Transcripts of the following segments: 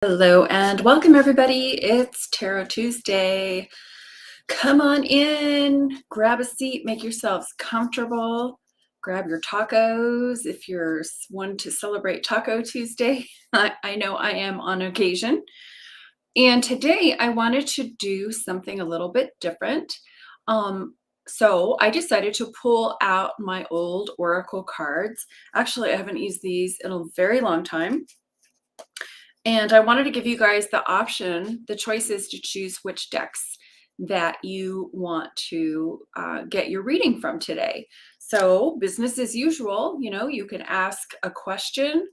Hello and welcome everybody. It's Tarot Tuesday. Come on in, grab a seat, make yourselves comfortable, grab your tacos if you're one to celebrate Taco Tuesday. I know I am on occasion. And today I wanted to do something a little bit different. So I decided to pull out my old Oracle cards. Actually, I haven't used these in a very long time. And I wanted to give you guys the option, the choices to choose which decks that you want to get your reading from today. So business as usual, you can ask a question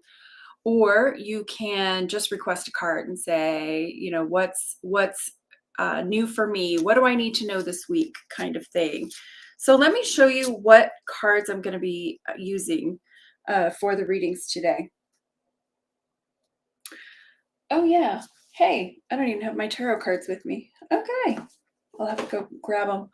or you can just request a card and say, what's new for me? What do I need to know this week kind of thing. So let me show you what cards I'm going to be using for the readings today. Oh yeah. Hey, I don't even have my tarot cards with me. Okay. I'll have to go grab them.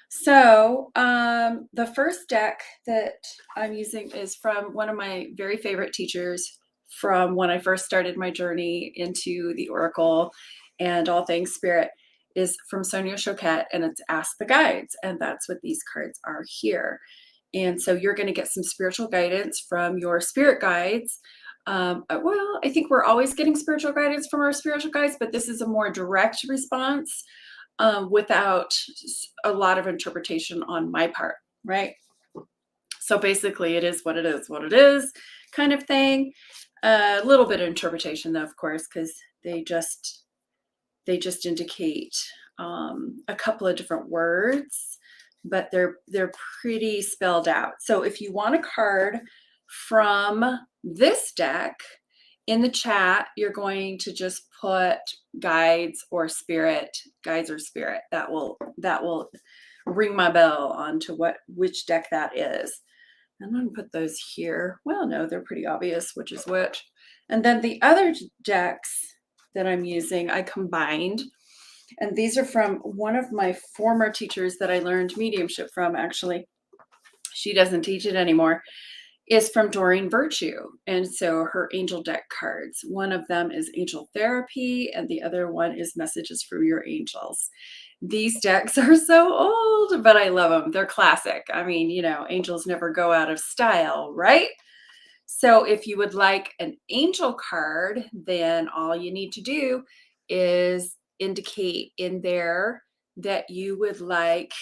So the first deck that I'm using is from one of my very favorite teachers from when I first started my journey into the Oracle and all things spirit, is from Sonia Choquette, and it's Ask the Guides. And that's what these cards are here. And so you're going to get some spiritual guidance from your spirit guides. Well, I think we're always getting spiritual guidance from our spiritual guides, but this is a more direct response without a lot of interpretation on my part, right? So basically it is what it is kind of thing. A little bit of interpretation though, of course, because they just indicate a couple of different words, but they're pretty spelled out. So if you want a card from this deck, in the chat, you're going to just put guides or spirit. That will ring my bell onto which deck that is. I'm going to put those here. Well, no, they're pretty obvious which is which. And then the other decks that I'm using, I combined. And these are from one of my former teachers that I learned mediumship from, actually. She doesn't teach it anymore. Is from Doreen Virtue. And so her angel deck cards, one of them is Angel Therapy and the other one is Messages from Your Angels. These decks are so old, but I love them. They're classic. I mean, angels never go out of style, right? So if you would like an angel card, then all you need to do is indicate in there that you would like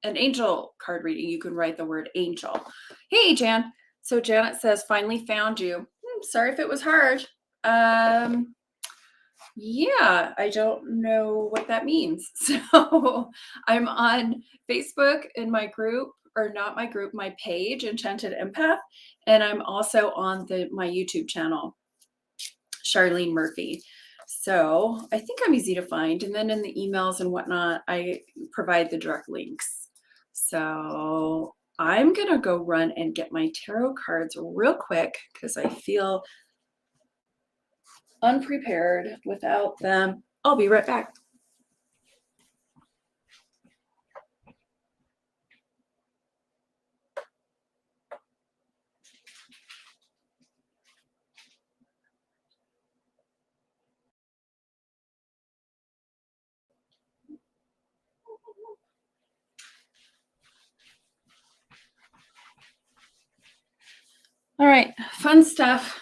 an angel card reading. You can write the word angel. Hey, Jan. So Janet says, finally found you. Sorry if it was hard. Yeah, I don't know what that means. So I'm on Facebook in my group, or not my group, my page, Enchanted Empath. And I'm also on my YouTube channel, Charlene Murphy. So I think I'm easy to find. And then in the emails and whatnot, I provide the direct links. So I'm going to go run and get my tarot cards real quick because I feel unprepared without them. I'll be right back. All right, fun stuff.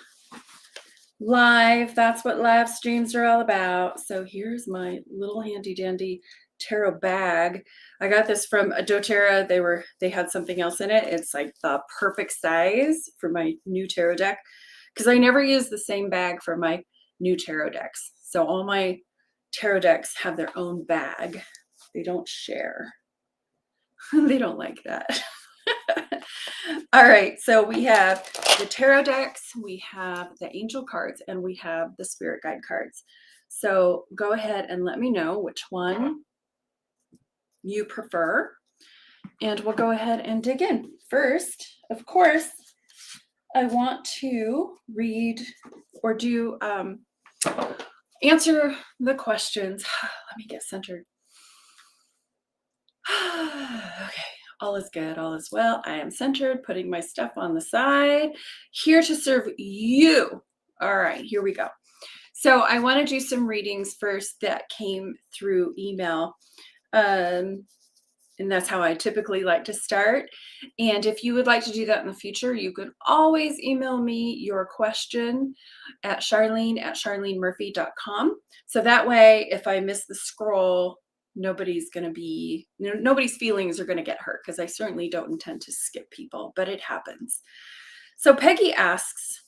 Live, that's what live streams are all about. So here's my little handy dandy tarot bag. I got this from doTERRA. They had something else in it. It's like the perfect size for my new tarot deck because I never use the same bag for my new tarot decks. So all my tarot decks have their own bag. They don't share. They don't like that. All right, so we have the tarot decks, we have the angel cards, and we have the spirit guide cards. So go ahead and let me know which one you prefer, and we'll go ahead and dig in. First, of course, I want to read or do answer the questions. Let me get centered. Okay. All is good, all is well. I am centered, putting my stuff on the side, here to serve you. All right, here we go. So I want to do some readings first that came through email. And that's how I typically like to start. And if you would like to do that in the future, you could always email me your question at charlene@charlenemurphy.com. So that way, if I miss the scroll, nobody's going to be, nobody's feelings are going to get hurt, because I certainly don't intend to skip people, but it happens. So Peggy asks,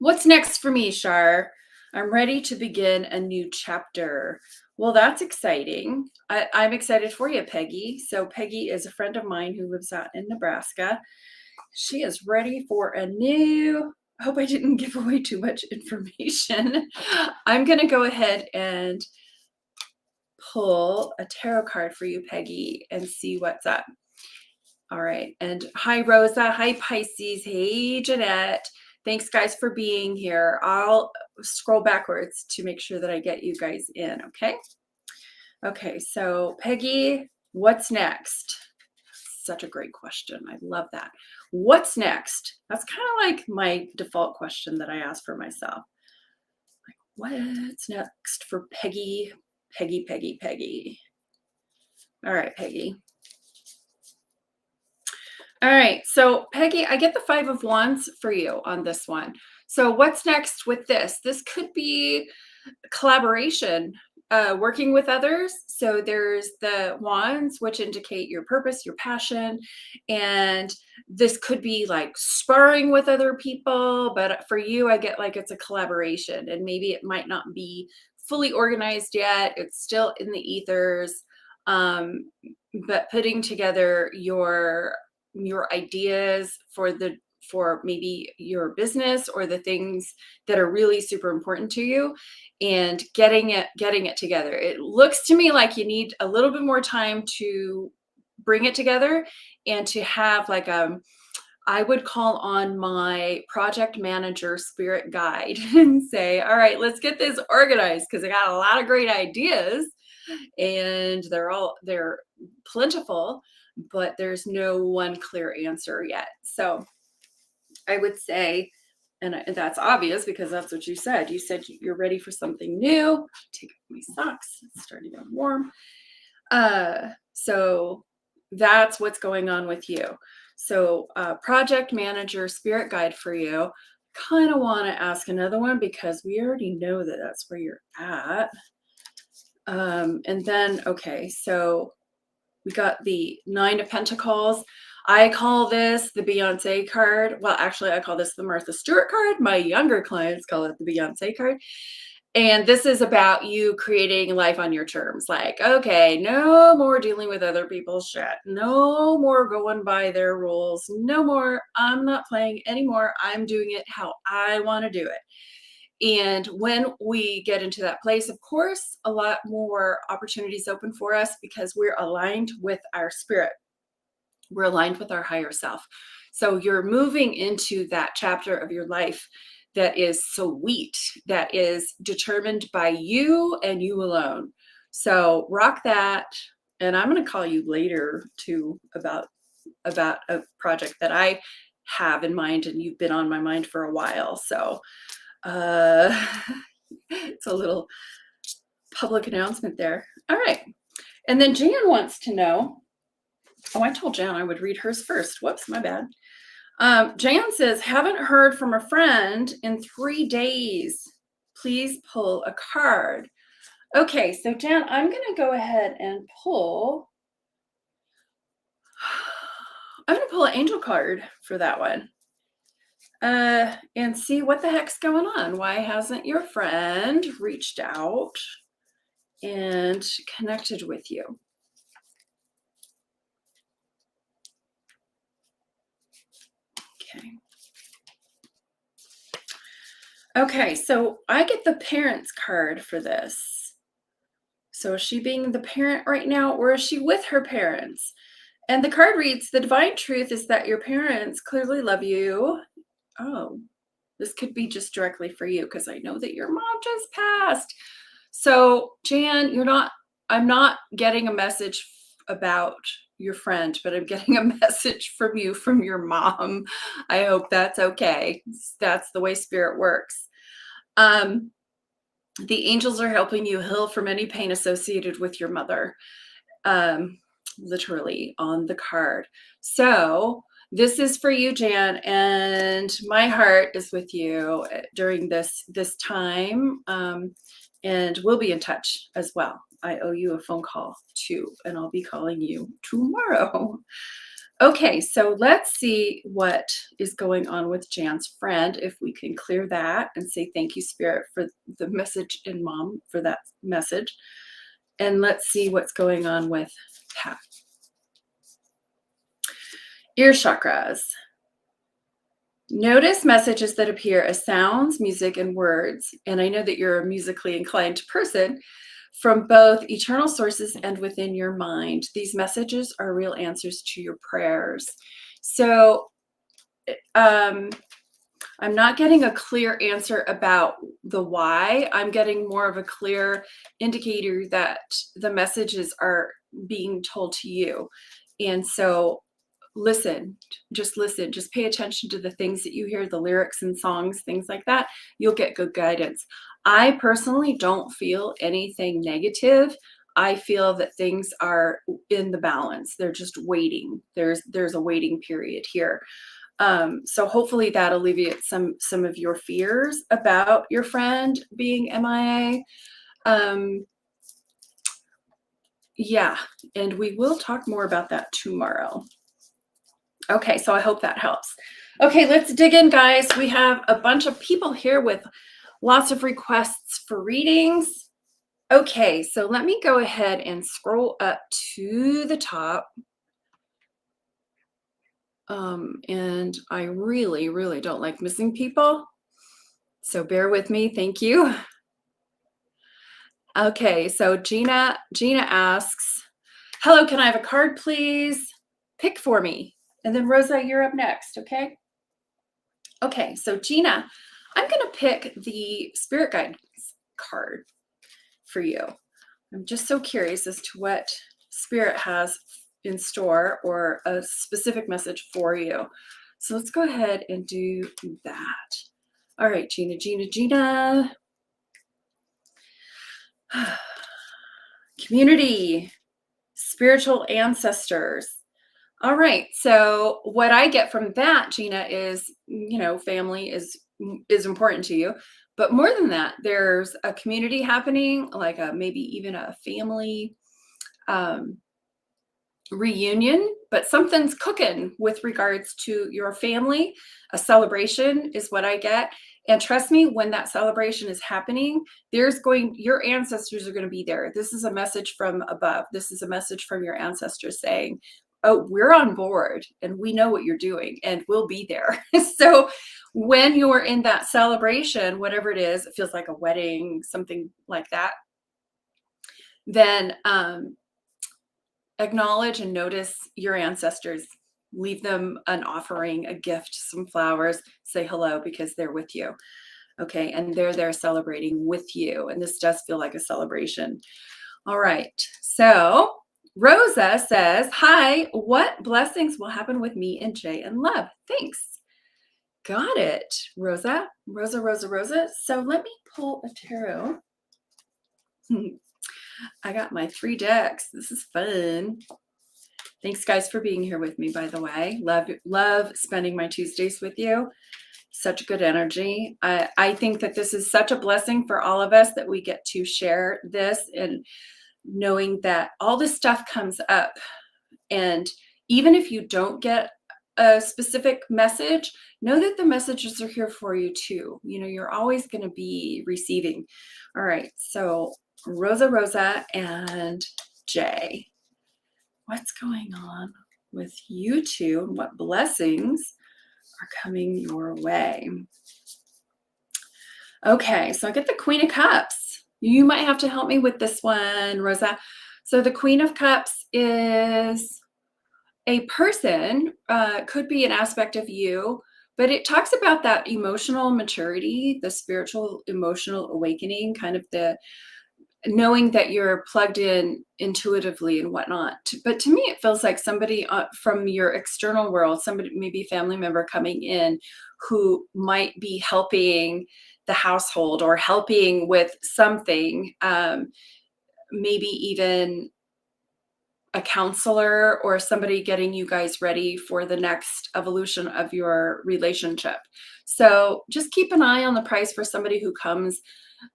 what's next for me, Char? I'm ready to begin a new chapter. Well, that's exciting. I'm excited for you, Peggy. So Peggy is a friend of mine who lives out in Nebraska. She is ready for a new, I hope I didn't give away too much information. I'm going to go ahead and pull a tarot card for you, Peggy, and see what's up. All right. And hi, Rosa. Hi, Pisces. Hey, Jeanette. Thanks, guys, for being here. I'll scroll backwards to make sure that I get you guys in, okay? Okay, so Peggy, what's next? Such a great question. I love that. What's next? That's kind of like my default question that I ask for myself. Like, what's next for Peggy? Peggy, Peggy, Peggy. All right, Peggy. All right, so Peggy, I get the 5 of Wands for you on this one. So what's next with this? This could be collaboration, working with others. So there's the Wands, which indicate your purpose, your passion, and this could be like sparring with other people. But for you, I get like it's a collaboration, and maybe it might not be fully organized yet. It's still in the ethers, but putting together your ideas for maybe your business or the things that are really super important to you, and getting it together. It looks to me like you need a little bit more time to bring it together, and to have like I would call on my project manager spirit guide and say, all right, let's get this organized, because I got a lot of great ideas and they're plentiful, but there's no one clear answer yet. So I would say, and that's obvious because that's what you said. You said you're ready for something new. Take off my socks. It's starting to get warm. So that's what's going on with you. So project manager spirit guide for you. Kind of want to ask another one because we already know that that's where you're at. And then, okay, so we got the 9 of Pentacles. I call this the Beyonce card. Well, actually, I call this the Martha Stewart card. My younger clients call it the Beyonce card. And this is about you creating life on your terms. Like, okay, no more dealing with other people's shit. No more going by their rules. No more, I'm not playing anymore. I'm doing it how I want to do it. And when we get into that place, of course, a lot more opportunities open for us because we're aligned with our spirit. We're aligned with our higher self. So you're moving into that chapter of your life that is sweet, that is determined by you and you alone. So rock that. And I'm going to call you later too about a project that I have in mind, and you've been on my mind for a while. So it's a little public announcement there. All right. And then Jan wants to know, oh, I told Jan I would read hers first. Whoops, my bad. Jan says, haven't heard from a friend in 3 days. Please pull a card. Okay, so Jan, I'm going to go ahead and pull. I'm going to pull an angel card for that one. And see what the heck's going on. Why hasn't your friend reached out and connected with you? Okay. Okay, so I get the parents card for this. So is she being the parent right now, or is she with her parents? And the card reads, the divine truth is that your parents clearly love you. Oh, this could be just directly for you because I know that your mom just passed. So Jan, I'm not getting a message about your friend, but I'm getting a message from you, from your mom. I hope that's okay. That's the way spirit works. The angels are helping you heal from any pain associated with your mother, literally on the card. So this is for you, Jan, and my heart is with you during this time, and we'll be in touch as well. I owe you a phone call too, and I'll be calling you tomorrow. Okay, so let's see what is going on with Jan's friend, if we can clear that and say thank you, Spirit, for the message, and Mom for that message. And let's see what's going on with Pat. Ear chakras. Notice messages that appear as sounds, music, and words. And I know that you're a musically inclined person, from both eternal sources and within your mind. These messages are real answers to your prayers. So I'm not getting a clear answer about the why. I'm getting more of a clear indicator that the messages are being told to you. And so listen, just pay attention to the things that you hear, the lyrics and songs, things like that. You'll get good guidance. I personally don't feel anything negative. I feel that things are in the balance. They're just waiting. There's a waiting period here. So hopefully that alleviates some of your fears about your friend being MIA. Yeah, and we will talk more about that tomorrow. Okay, so I hope that helps. Okay, let's dig in, guys. We have a bunch of people here with lots of requests for readings. Okay, so let me go ahead and scroll up to the top. And I really, really don't like missing people. So bear with me. Thank you. Okay, so Gina asks, hello, can I have a card, please? Pick for me. And then Rosa, you're up next, okay? Okay, so Gina, I'm going to pick the Spirit Guidance card for you. I'm just so curious as to what Spirit has in store or a specific message for you. So let's go ahead and do that. All right, Gina. Community, spiritual ancestors. All right, so what I get from that, Gina, is, family is important to you. But more than that, there's a community happening, like maybe even a family reunion, but something's cooking with regards to your family. A celebration is what I get. And trust me, when that celebration is happening, your ancestors are going to be there. This is a message from above. This is a message from your ancestors saying, oh, we're on board and we know what you're doing and we'll be there. So when you're in that celebration, whatever it is, it feels like a wedding, something like that, then acknowledge and notice your ancestors. Leave them an offering, a gift, some flowers, say hello because they're with you. Okay, and they're there celebrating with you. And this does feel like a celebration. All right, so Rosa says, hi, what blessings will happen with me and Jay in love? Thanks. Got it, Rosa. So let me pull a tarot. I got my 3 decks. This is fun. Thanks, guys, for being here with me, by the way. Love spending my Tuesdays with you. Such good energy. I think that this is such a blessing for all of us that we get to share this, and knowing that all this stuff comes up. And even if you don't get a specific message, know that the messages are here for you too. You're always going to be receiving. All right, so Rosa and Jay, what's going on with you two and what blessings are coming your way? Okay, so I get the Queen of Cups. You might have to help me with this one, Rosa. So the Queen of Cups is a person, could be an aspect of you, but it talks about that emotional maturity, the spiritual emotional awakening, kind of the knowing that you're plugged in intuitively and whatnot. But to me, it feels like somebody from your external world, somebody, maybe family member coming in, who might be helping the household or helping with something, maybe even a counselor or somebody getting you guys ready for the next evolution of your relationship. So just keep an eye on the price for somebody who comes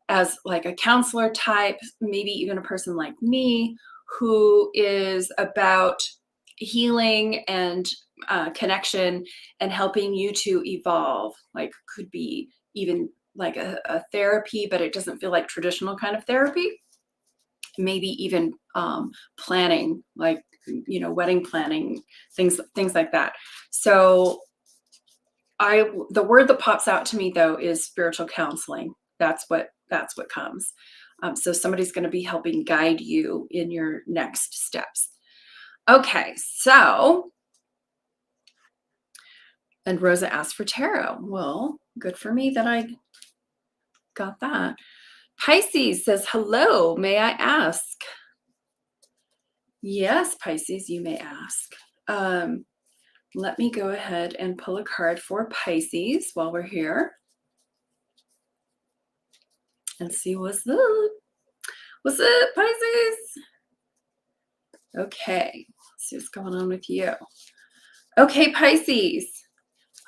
as like a counselor type, maybe even a person like me who is about healing and connection and helping you to evolve. Like could be even like a therapy, but it doesn't feel like traditional kind of therapy. Maybe even planning, like wedding planning, things like that. So the word that pops out to me though is spiritual counseling. That's what comes. So somebody's going to be helping guide you in your next steps. Okay, so, and Rosa asked for tarot. Well, good for me that I got that. Pisces says, hello, may I ask? Yes, Pisces, you may ask. Let me go ahead and pull a card for Pisces while we're here and see what's up. What's up, Pisces? Okay, let's see what's going on with you. Okay, Pisces,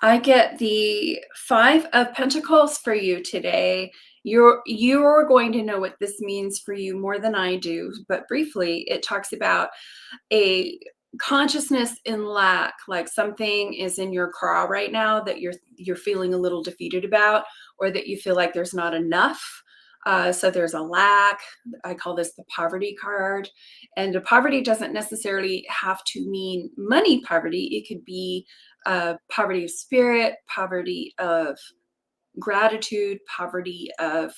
I get the 5 of Pentacles for you today. You're going to know what this means for you more than I do, but briefly, it talks about a consciousness in lack, like something is in your craw right now that you're feeling a little defeated about, or that you feel like there's not enough. So there's a lack. I call this the poverty card. And the poverty doesn't necessarily have to mean money poverty. It could be poverty of spirit, poverty of gratitude, poverty of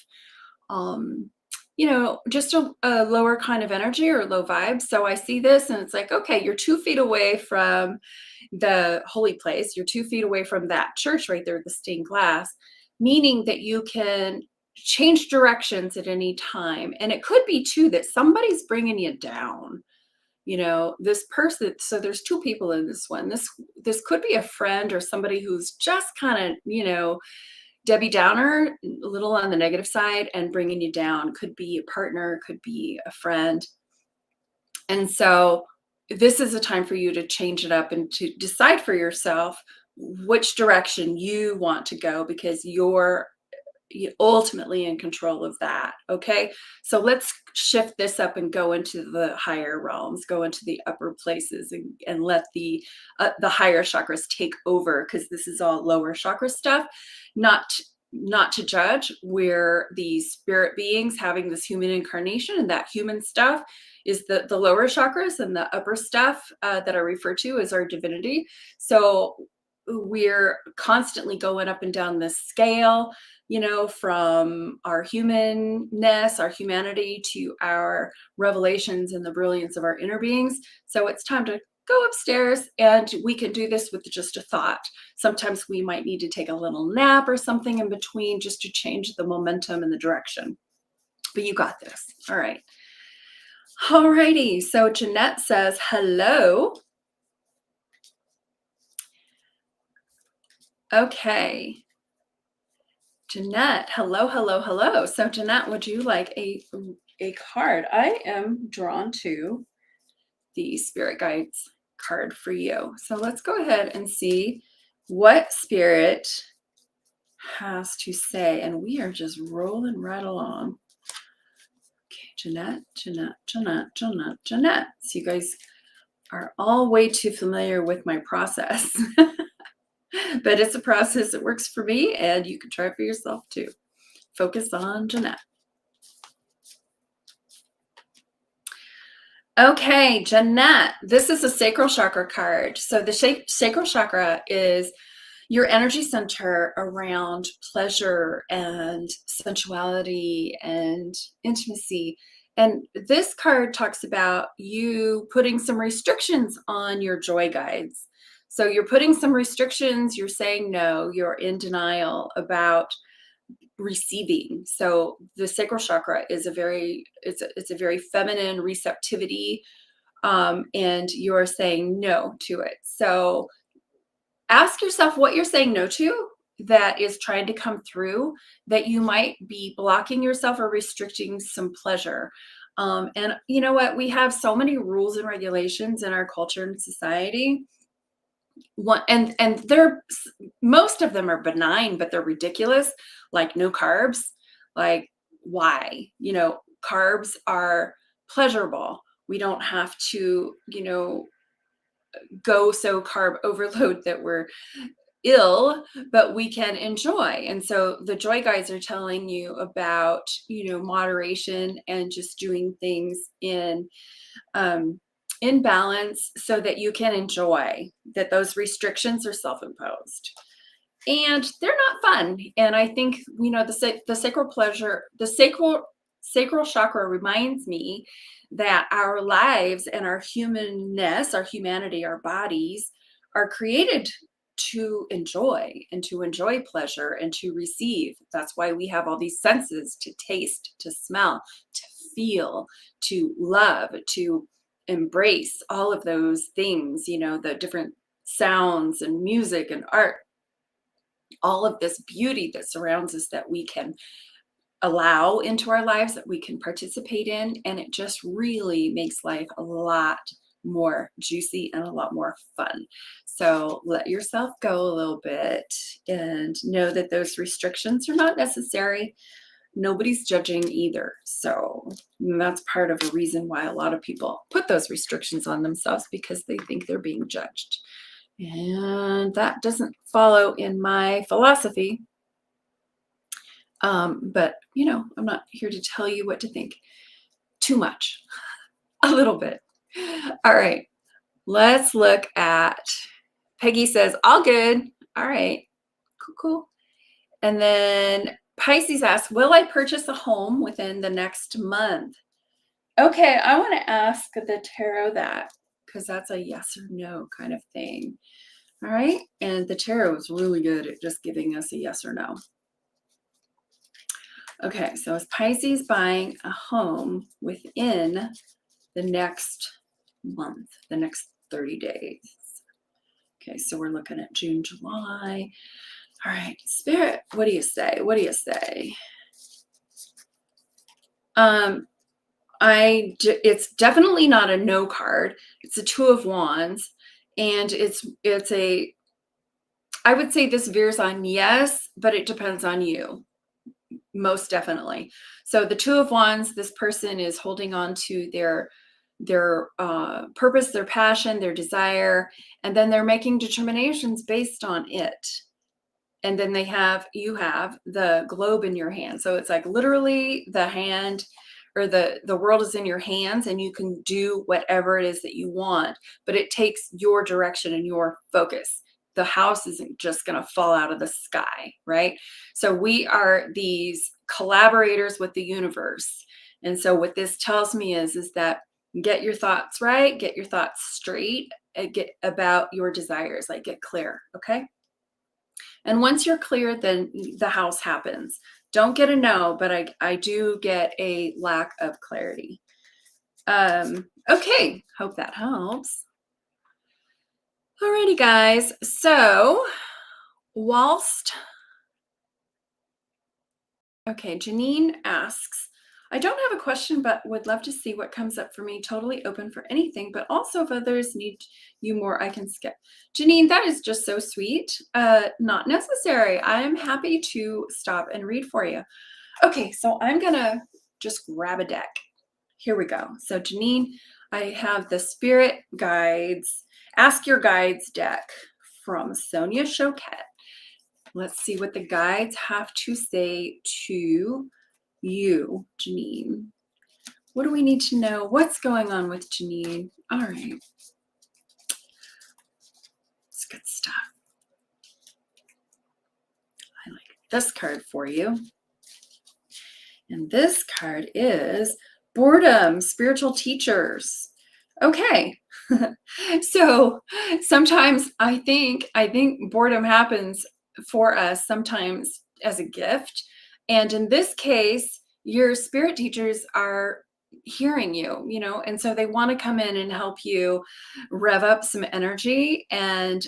just a lower kind of energy or low vibe. So I see this and it's like, okay, you're 2 feet away from the holy place. You're 2 feet away from that church right there, the stained glass, meaning that you can change directions at any time. And it could be too that somebody's bringing you down. This person, so there's 2 people in this one. This could be a friend or somebody who's just kind of, Debbie Downer, a little on the negative side and bringing you down. Could be a partner, could be a friend. And so this is a time for you to change it up and to decide for yourself which direction you want to go, because you're ultimately in control of that. Okay, so let's shift this up and go into the higher realms, go into the upper places, and let the higher chakras take over, because this is all lower chakra stuff. Not to judge. We're these spirit beings having this human incarnation, and that human stuff is the lower chakras, and the upper stuff that I refer to as our divinity. So we're constantly going up and down this scale, from our humanness, our humanity, to our revelations and the brilliance of our inner beings. So it's time to go upstairs, and we can do this with just a thought. Sometimes we might need to take a little nap or something in between just to change the momentum and the direction. But you got this. All right. All righty. So Jeanette says, hello. Okay. Jeanette, hello, hello, hello. So Jeanette, would you like a card? I am drawn to the Spirit Guides card for you. So let's go ahead and see what Spirit has to say. And we are just rolling right along. Okay, Jeanette. So you guys are all way too familiar with my process. But it's a process that works for me, and you can try it for yourself too. Focus on Jeanette. Okay, Jeanette, this is a sacral chakra card. So the sacral chakra is your energy center around pleasure and sensuality and intimacy. And this card talks about you putting some restrictions on your joy guides. So you're putting some restrictions, you're saying no, you're in denial about receiving. So the sacral chakra is a very feminine receptivity, and you're saying no to it. So ask yourself what you're saying no to. that is trying to come through, that you might be blocking yourself or restricting some pleasure. And you know what? We have so many rules and regulations in our culture and society. And they're most of them are benign, but they're ridiculous. Like no carbs. Like why? Carbs are pleasurable. We don't have to, go so carb overload that we're ill, but we can enjoy. And so the joy guides are telling you about, moderation and just doing things in balance so that you can enjoy, that those restrictions are self-imposed. And they're not fun. And I think, the sacral pleasure, the sacral chakra reminds me that our lives and our humanness, our humanity, our bodies are created to enjoy and to enjoy pleasure and to receive. That's why we have all these senses: to taste, to smell, to feel, to love, to embrace all of those things, the different sounds and music and art, all of this beauty that surrounds us, that we can allow into our lives, that we can participate in. And it just really makes life a lot more juicy and a lot more fun. So let yourself go a little bit and know that those restrictions are not necessary. Nobody's judging either. So that's part of a reason why a lot of people put those restrictions on themselves, because they think they're being judged. And that doesn't follow in my philosophy. But, I'm not here to tell you what to think too much, a little bit. All right, let's look at, Peggy says, all good. All right, cool. And then Pisces asks, will I purchase a home within the next month? Okay, I want to ask the tarot that, because that's a yes or no kind of thing. All right, and the tarot is really good at just giving us a yes or no. Okay, so is Pisces buying a home within the next month, the next 30 days? Okay, so we're looking at June, July. All right, Spirit, what do you say? What do you say? It's definitely not a no card. It's a Two of Wands, and I would say this veers on yes, but it depends on you. Most definitely. So the Two of Wands, this person is holding on to their purpose, their passion, their desire, and then they're making determinations based on it. And then you have the globe in your hand. So it's like literally the hand, or the world is in your hands, and you can do whatever it is that you want, but it takes your direction and your focus. The house isn't just going to fall out of the sky, right? So we are these collaborators with the universe. And so what this tells me is that get your thoughts right, get your thoughts straight, and get about your desires, like get clear, okay? And once you're clear, then the house happens. Don't get a no, but I do get a lack of clarity. Okay, hope that helps. Alrighty, guys. So, okay, Janine asks, I don't have a question, but would love to see what comes up for me. Totally open for anything, but also if others need you more, I can skip. Janine, that is just so sweet. Not necessary. I am happy to stop and read for you. Okay, so I'm gonna just grab a deck. Here we go. So Janine, I have the Spirit Guides, Ask Your Guides deck from Sonia Choquette. Let's see what the guides have to say to you, Janine. What do we need to know? What's going on with Janine? All right. It's good stuff. I like this card for you. And this card is boredom, spiritual teachers. Okay. So sometimes I think boredom happens for us sometimes as a gift. And in this case, your spirit teachers are hearing you, and so they want to come in and help you rev up some energy and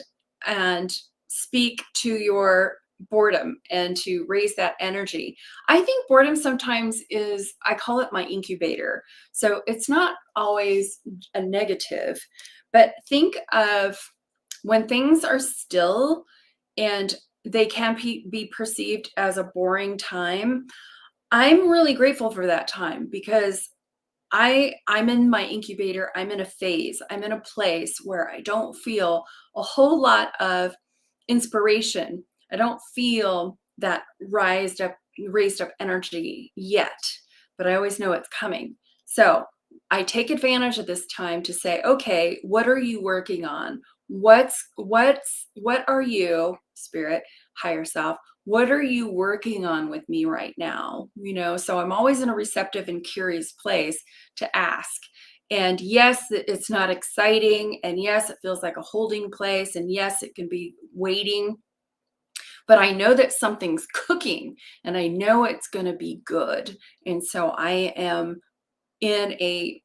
speak to your boredom and to raise that energy. I think boredom sometimes is, I call it my incubator. So it's not always a negative, but think of when things are still and they can be perceived as a boring time. I'm really grateful for that time because I'm in my incubator. I'm in a phase. I'm in a place where I don't feel a whole lot of inspiration. I don't feel that raised up energy yet, but I always know it's coming. So I take advantage of this time to say, okay, what are you working on? What are you, spirit, higher self? What are you working on with me right now? So I'm always in a receptive and curious place to ask. And yes, it's not exciting. And yes, it feels like a holding place. And yes, it can be waiting. But I know that something's cooking and I know it's going to be good. And so I am in a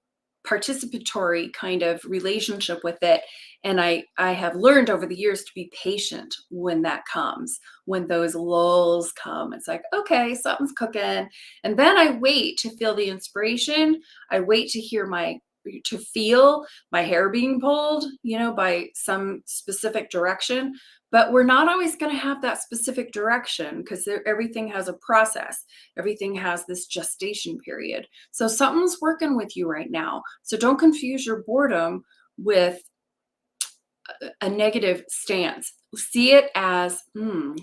participatory kind of relationship with it. And I have learned over the years to be patient when that comes, when those lulls come. It's like, okay, something's cooking. And then I wait to feel the inspiration. I wait to feel my hair being pulled, by some specific direction. But we're not always going to have that specific direction because everything has a process. Everything has this gestation period. So something's working with you right now. So don't confuse your boredom with a negative stance. See it as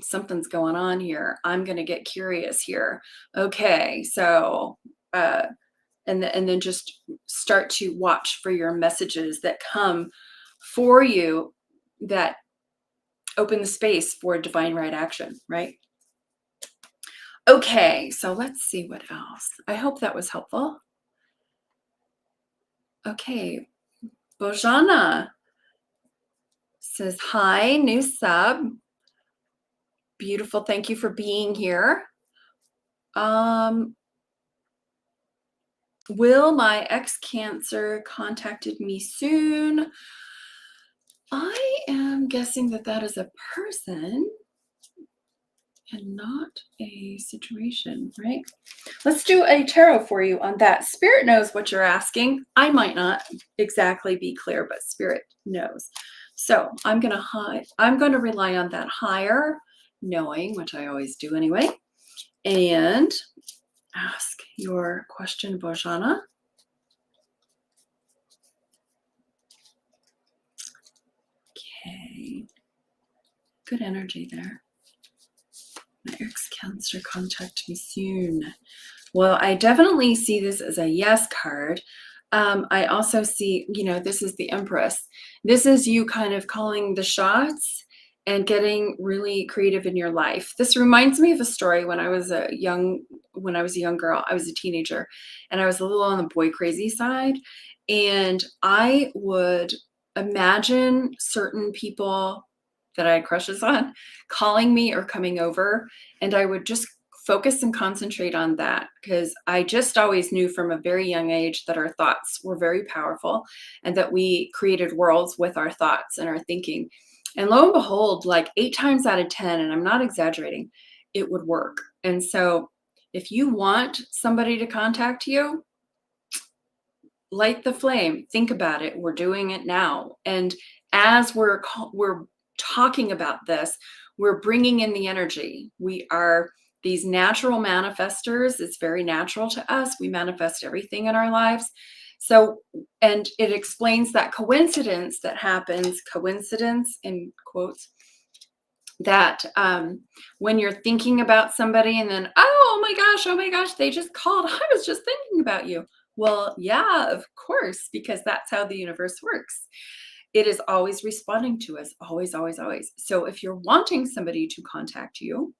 something's going on here. I'm going to get curious here. Okay, so and then just start to watch for your messages that come for you that open the space for divine right action, right? Okay, so let's see what else. I hope that was helpful. Okay, Bojana says, hi, new sub. Beautiful, thank you for being here. Will my ex-Cancer contacted me soon? I am guessing that is a person and not a situation, right? Let's do a tarot for you on that. Spirit knows what you're asking. I might not exactly be clear, but Spirit knows. So I'm going to rely on that higher knowing, which I always do anyway, and ask your question, Bojana. Okay. Good energy there. My ex-Cancer contact me soon. Well, I definitely see this as a yes card. I also see, this is the Empress. This is you kind of calling the shots and getting really creative in your life. This reminds me of a story when I was a young girl. I was a teenager and I was a little on the boy crazy side. And I would imagine certain people that I had crushes on calling me or coming over, and I would just focus and concentrate on that because I just always knew from a very young age that our thoughts were very powerful and that we created worlds with our thoughts and our thinking. And lo and behold, like 8 times out of 10, and I'm not exaggerating, it would work. And so if you want somebody to contact you, light the flame, think about it. We're doing it now. And as we're talking about this, we're bringing in the energy. We are these natural manifestors. It's very natural to us. We manifest everything in our lives. So, and it explains that coincidence that happens, coincidence in quotes, that when you're thinking about somebody and then, oh my gosh, they just called. I was just thinking about you. Well, yeah, of course, because that's how the universe works. It is always responding to us, always, always, always. So if you're wanting somebody to contact you,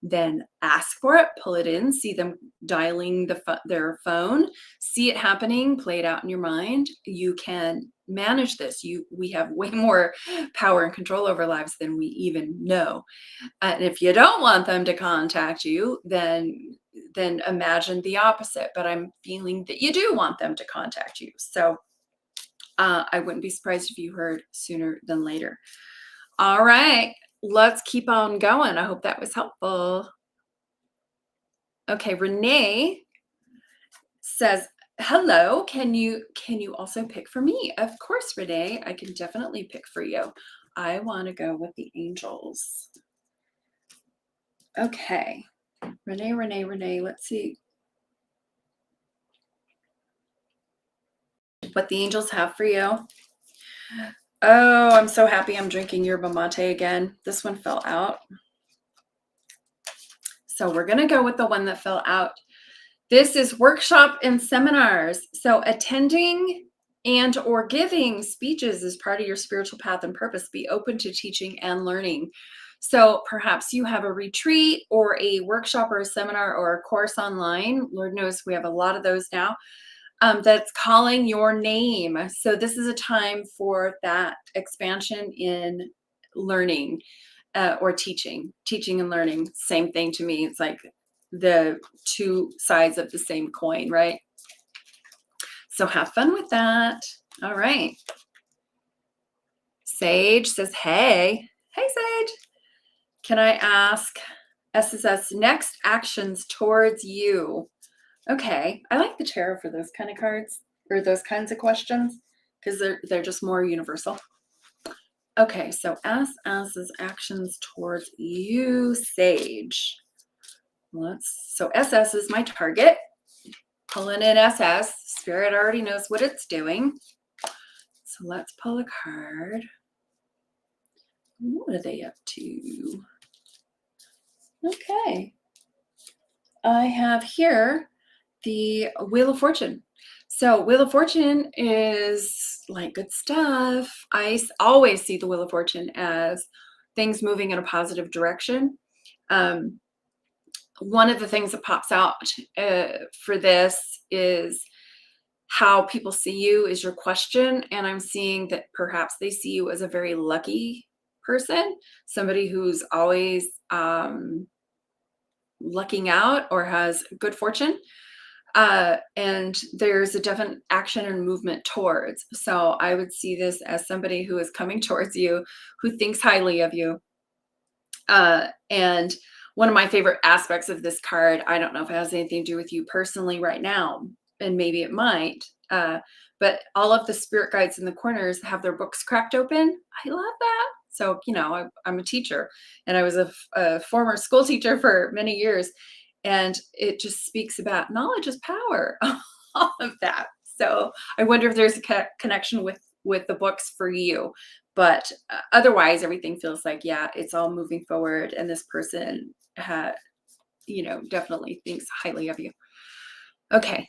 then ask for it, pull it in, see them dialing their phone, see it happening, play it out in your mind. You can manage this. We have way more power and control over our lives than we even know. And if you don't want them to contact you, then imagine the opposite. But I'm feeling that you do want them to contact you. So I wouldn't be surprised if you heard sooner than later. All right. let's keep on going. I hope that was helpful. Okay, Renee says, hello, can you also pick for me? Of course, Renee, I can definitely pick for you. I want to go with the angels. Okay, Renee, let's see what the angels have for you. Oh, I'm so happy I'm drinking yerba mate again. This one fell out. So we're going to go with the one that fell out. This is workshop and seminars. So attending and or giving speeches is part of your spiritual path and purpose. Be open to teaching and learning. So perhaps you have a retreat or a workshop or a seminar or a course online. Lord knows we have a lot of those now. That's calling your name. So this is a time for that expansion in learning or teaching and learning. Same thing to me. It's like the two sides of the same coin, right? So have fun with that. All right. Sage says, hey, Sage. Can I ask SSS next actions towards you? Okay, I like the tarot for those kind of cards or those kinds of questions because they're just more universal. Okay, so SS's actions towards you, Sage. So SS is my target. Pulling in SS. Spirit already knows what it's doing. So let's pull a card. What are they up to? Okay. I have here the Wheel of Fortune. So Wheel of Fortune is like good stuff. I always see the Wheel of Fortune as things moving in a positive direction. One of the things that pops out for this is how people see you is your question. And I'm seeing that perhaps they see you as a very lucky person, somebody who's always lucking out or has good fortune. And there's a definite action and movement towards. So I would see this as somebody who is coming towards you, who thinks highly of you. And one of my favorite aspects of this card, I don't know if it has anything to do with you personally right now, and maybe it might, but all of the spirit guides in the corners have their books cracked open. I love that. So, I'm a teacher, and I was a former school teacher for many years, and it just speaks about knowledge is power, all of that. So I wonder if there's a connection with the books for you. But otherwise, everything feels like, yeah, it's all moving forward. And this person, definitely thinks highly of you. Okay.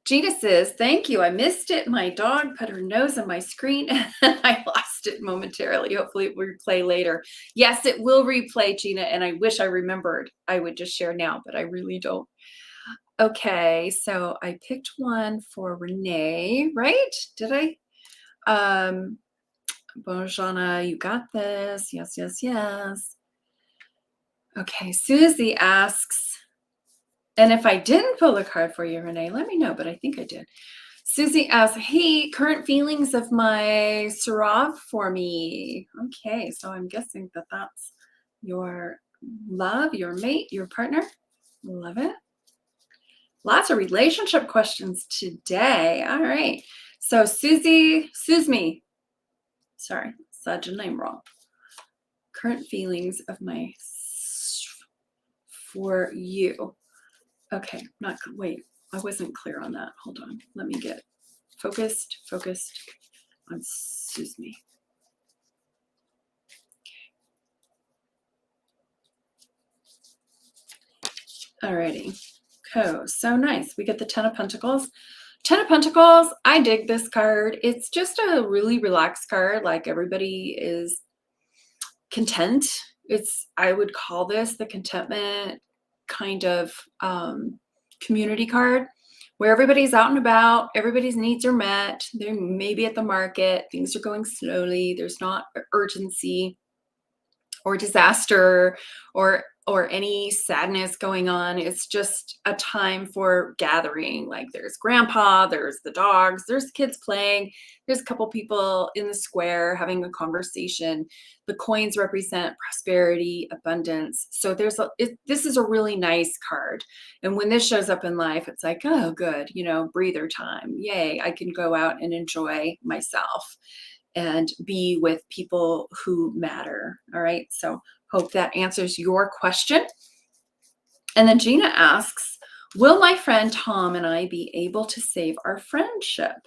Gina says, thank you. I missed it. My dog put her nose on my screen and I lost it momentarily. Hopefully it will replay later. Yes, it will replay, Gina. And I wish I remembered. I would just share now, but I really don't. Okay, so I picked one for Renee, right? Did I? Bonjana, you got this. Yes. Okay, Susie asks, and if I didn't pull a card for you, Renee, let me know, but I think I did. Susie asks, hey, current feelings of my Sarav for me. Okay, so I'm guessing that that's your love, your mate, your partner. Love it. Lots of relationship questions today. All right. So Susie, sorry, said your name wrong. Current feelings of my for you. Okay, wait, I wasn't clear on that. Hold on. Let me get focused on Susie. Okay. Alrighty. So nice. We get the 10 of Pentacles. 10 of Pentacles, I dig this card. It's just a really relaxed card. Like everybody is content. I would call this the contentment kind of community card where everybody's out and about, everybody's needs are met. They're maybe at the market, things are going slowly. There's not urgency or disaster or any sadness going on. It's just a time for gathering. Like there's grandpa, there's the dogs, there's kids playing, there's a couple people in the square having a conversation. The coins represent prosperity, abundance. So this is a really nice card. And when this shows up in life, it's like, oh, good, breather time. Yay, I can go out and enjoy myself and be with people who matter. All right. So hope that answers your question. And then Gina asks, will my friend Tom and I be able to save our friendship?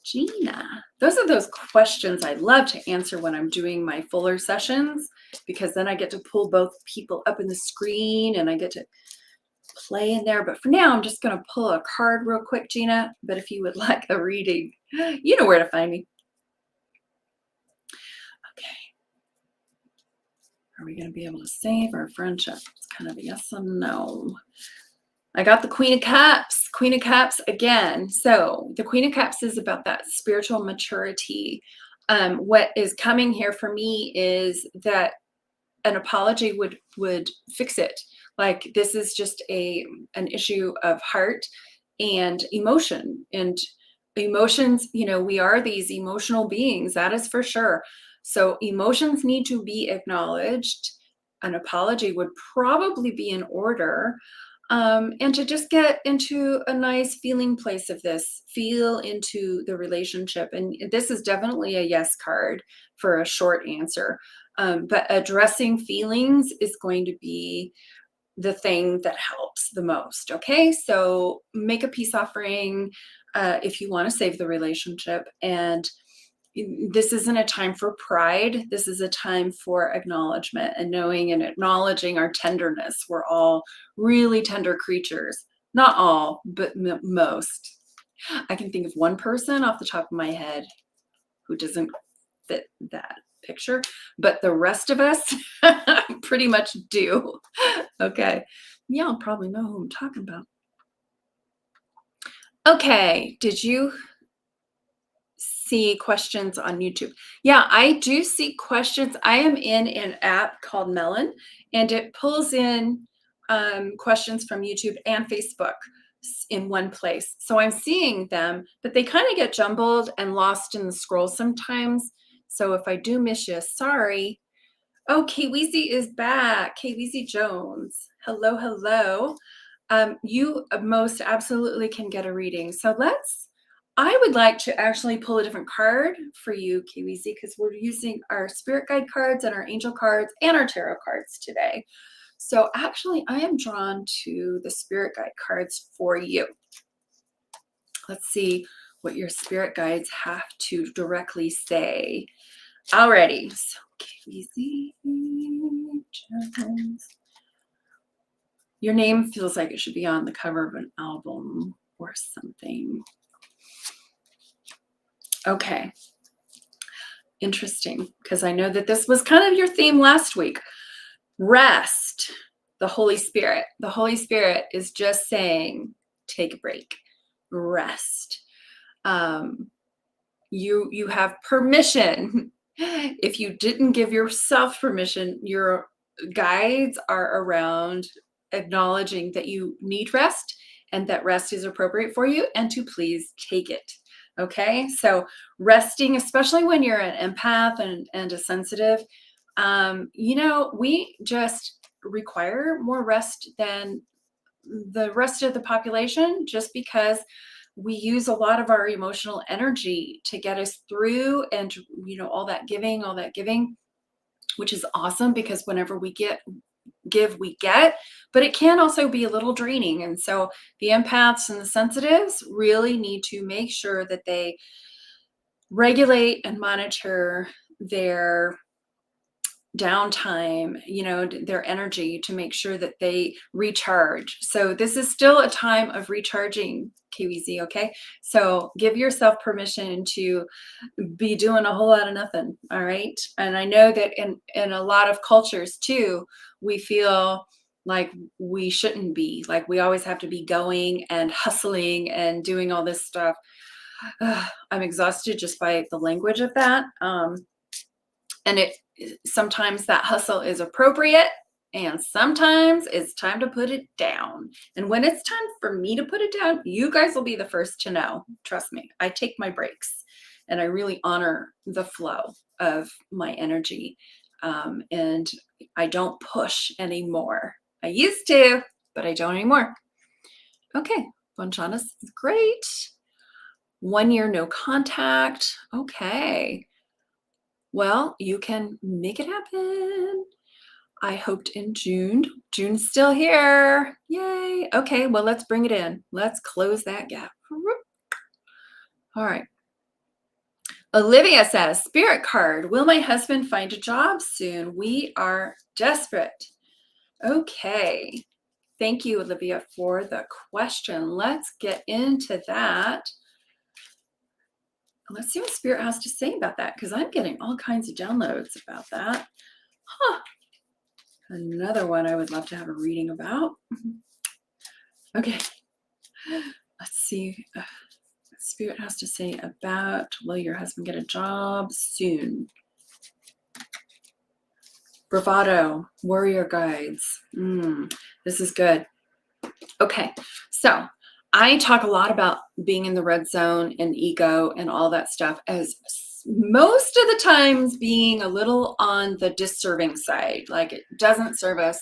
Gina, those are those questions I love to answer when I'm doing my fuller sessions, because then I get to pull both people up in the screen and I get to play in there. But for now, I'm just going to pull a card real quick, Gina. But if you would like a reading, you know where to find me. Okay. Are we going to be able to save our friendship? It's kind of a yes and no. I got the Queen of Cups. Queen of Cups again. So the Queen of Cups is about that spiritual maturity. What is coming here for me is that an apology would fix it. Like this is just an issue of heart and emotion. And emotions, we are these emotional beings, that is for sure. So emotions need to be acknowledged. An apology would probably be in order. And to just get into a nice feeling place of this, feel into the relationship. And this is definitely a yes card for a short answer. But addressing feelings is going to be the thing that helps the most. Okay, so make a peace offering if you want to save the relationship. And this isn't a time for pride. This is a time for acknowledgement and knowing and acknowledging our tenderness. We're all really tender creatures. Not all, but most. I can think of one person off the top of my head who doesn't fit that picture, but the rest of us pretty much do. Okay. Y'all probably know who I'm talking about. Okay. Did you see questions on YouTube? Yeah, I do see questions. I am in an app called Melon, and it pulls in questions from YouTube and Facebook in one place. So I'm seeing them, but they kind of get jumbled and lost in the scroll sometimes. So if I do miss you, sorry. Oh, Kweezy is back. Kweezy Jones. Hello, hello. You most absolutely can get a reading. So I would like to actually pull a different card for you, Kweezy, because we're using our spirit guide cards and our angel cards and our tarot cards today. So actually, I am drawn to the spirit guide cards for you. Let's see what your spirit guides have to directly say. Alrighty, so Kweezy Jones. Your name feels like it should be on the cover of an album or something. Okay. Interesting, because I know that this was kind of your theme last week. Rest. The Holy Spirit. The Holy Spirit is just saying, take a break. Rest. You have permission. If you didn't give yourself permission, your guides are around acknowledging that you need rest and that rest is appropriate for you and to please take it. Okay, so resting, especially when you're an empath and a sensitive, we just require more rest than the rest of the population, just because we use a lot of our emotional energy to get us through, and all that giving, which is awesome, because whenever we give, we get, but it can also be a little draining. And so the empaths and the sensitives really need to make sure that they regulate and monitor their downtime, their energy, to make sure that they recharge. So this is still a time of recharging, Kweezy, okay? So give yourself permission to be doing a whole lot of nothing, all right? And I know that in a lot of cultures too, we feel like we shouldn't be, like we always have to be going and hustling and doing all this stuff. I'm exhausted just by the language of that. And sometimes that hustle is appropriate, and sometimes it's time to put it down. And when it's time for me to put it down, you guys will be the first to know. Trust me, I take my breaks and I really honor the flow of my energy. And I don't push anymore. I used to, but I don't anymore. Okay, Bonchanas is great. 1 year no contact. Okay. Well, you can make it happen. I hoped in June. June's still here. Yay. Okay, well, let's bring it in. Let's close that gap. All right. Olivia says, Spirit card, will my husband find a job soon? We are desperate. Okay. Thank you, Olivia, for the question. Let's get into that. Let's see what Spirit has to say about that, because I'm getting all kinds of downloads about that. Huh. Another one I would love to have a reading about. Okay. Let's see what Spirit has to say about, will your husband get a job soon? Bravado, warrior guides. This is good. Okay, so I talk a lot about being in the red zone and ego and all that stuff as most of the times being a little on the disserving side, like it doesn't serve us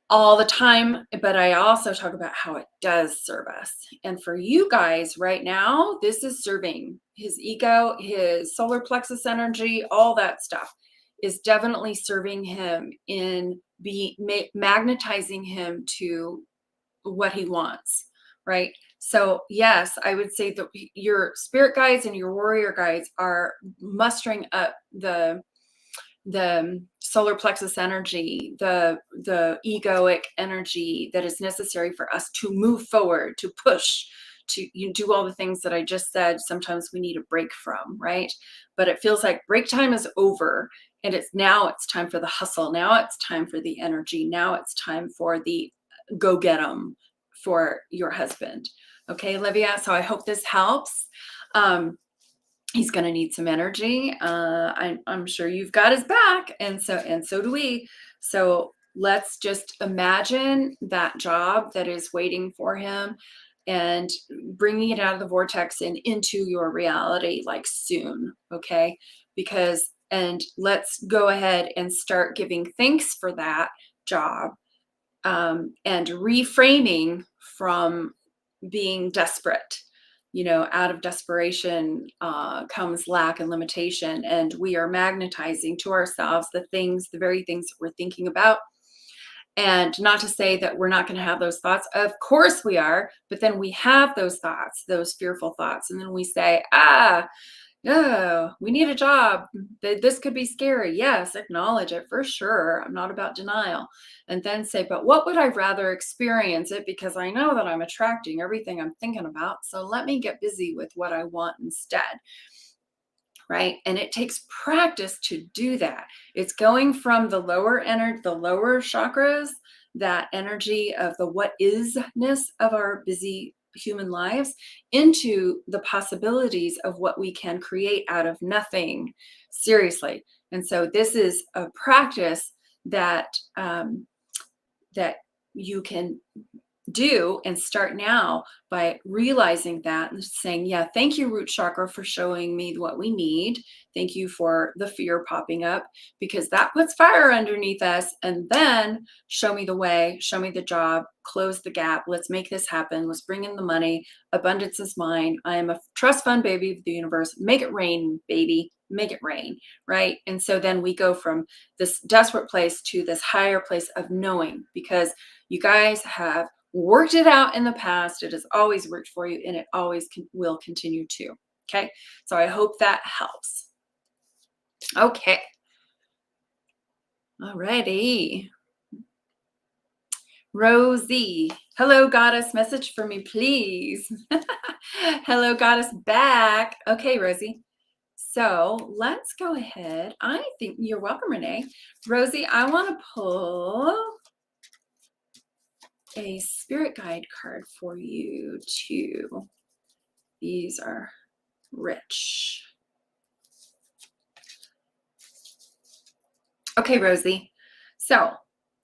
all the time, but I also talk about how it does serve us. And for you guys right now, this is serving his ego, his solar plexus energy, all that stuff is definitely serving him in magnetizing him to what he wants, right? So yes, I would say that your spirit guides and your warrior guides are mustering up the solar plexus energy, the egoic energy that is necessary for us to move forward, to push, to do all the things that I just said. Sometimes we need a break from, right? But it feels like break time is over, and it's time for the hustle. Now it's time for the energy. Now it's time for the go get 'em for your husband. Okay, Olivia. So I hope this helps. He's going to need some energy. I'm sure you've got his back, and so do we. So let's just imagine that job that is waiting for him, and bringing it out of the vortex and into your reality, like soon. Okay, and let's go ahead and start giving thanks for that job, and reframing from being desperate. Out of desperation comes lack and limitation, and we are magnetizing to ourselves the very things that we're thinking about. And not to say that we're not going to have those thoughts. Of course we are, but then we have those thoughts, those fearful thoughts, and then we say, we need a job. This could be scary. Yes, acknowledge it for sure. I'm not about denial. And then say, but what would I rather experience it? Because I know that I'm attracting everything I'm thinking about. So let me get busy with what I want instead. Right? And it takes practice to do that. It's going from the lower chakras, that energy of the what isness of our busy human lives, into the possibilities of what we can create out of nothing. Seriously. And so this is a practice that that you can do and start now by realizing that and saying, yeah, thank you, root chakra, for showing me what we need. Thank you for the fear popping up, because that puts fire underneath us. And then show me the way, show me the job, close the gap. Let's make this happen. Let's bring in the money. Abundance is mine. I am a trust fund baby of the universe. Make it rain, baby. Make it rain, right? And so then we go from this desperate place to this higher place of knowing, because you guys have worked it out in the past. It has always worked for you, and it always will continue to. Okay. So I hope that helps. Okay. All righty. Rosie. Hello, goddess. Message for me, please. Hello, goddess back. Okay, Rosie. So let's go ahead. I think you're welcome, Renee. Rosie, I want to pull a spirit guide card for you too. These are rich. Okay, Rosie. So,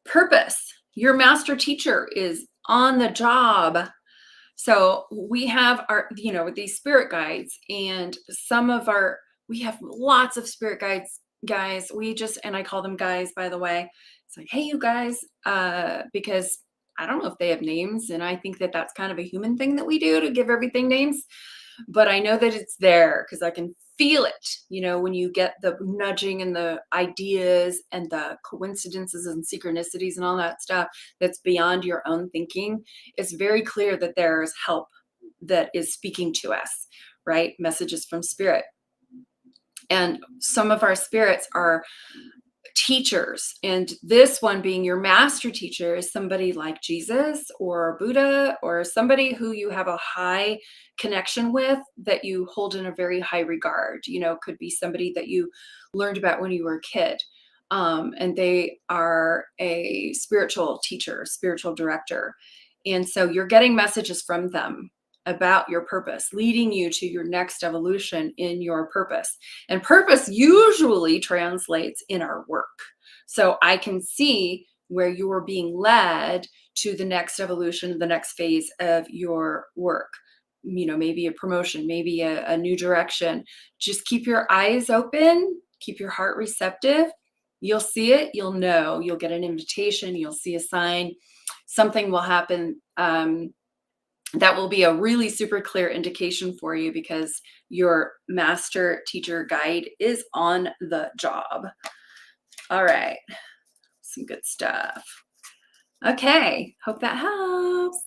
purpose. Your master teacher is on the job. So, we have our, these spirit guides, and we have lots of spirit guides, guys. And I call them guys, by the way. It's like, hey, you guys, because I don't know if they have names. And I think that that's kind of a human thing that we do to give everything names. But I know that it's there because I can feel it, when you get the nudging and the ideas and the coincidences and synchronicities and all that stuff that's beyond your own thinking. It's very clear that there's help that is speaking to us, right? Messages from spirit. And some of our spirits are teachers, and this one being your master teacher is somebody like Jesus or Buddha or somebody who you have a high connection with, that you hold in a very high regard. Could be somebody that you learned about when you were a kid, and they are a spiritual teacher, spiritual director, and so you're getting messages from them about your purpose, leading you to your next evolution in your purpose. And purpose usually translates in our work. So I can see where you are being led to the next evolution, the next phase of your work. Maybe a promotion, maybe a new direction. Just keep your eyes open, keep your heart receptive. You'll see it, you'll know, you'll get an invitation, you'll see a sign, something will happen. That will be a really super clear indication for you, because your master teacher guide is on the job. All right. Some good stuff. Okay. Hope that helps.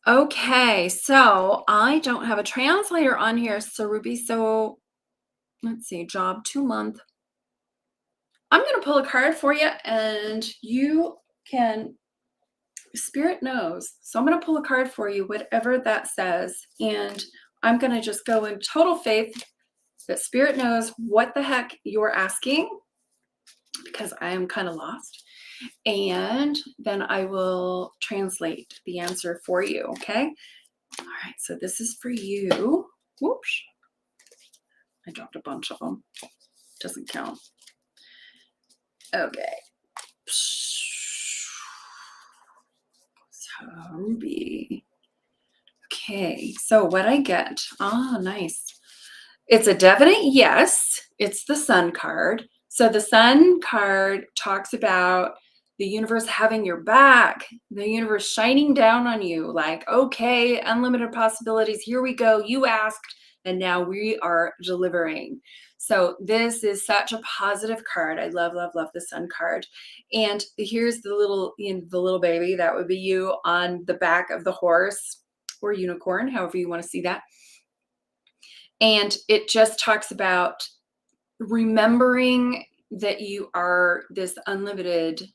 Okay. So I don't have a translator on here, Sarubi. So let's see. Job 2 month. I'm going to pull a card for you, and you can... Spirit knows. So I'm going to pull a card for you, whatever that says. And I'm going to just go in total faith that Spirit knows what the heck you're asking, because I am kind of lost. And then I will translate the answer for you. Okay. All right. So this is for you. Whoops. I dropped a bunch of them. Doesn't count. Okay. Ruby. Okay, so what I get, nice. It's a definite yes. It's the Sun card. So the Sun card talks about the universe having your back, the universe shining down on you, like, okay, unlimited possibilities. Here we go. You asked, and now we are delivering. So this is such a positive card. I love, love, love the Sun card. And here's the little baby. That would be you on the back of the horse or unicorn, however you want to see that. And it just talks about remembering that you are this unlimited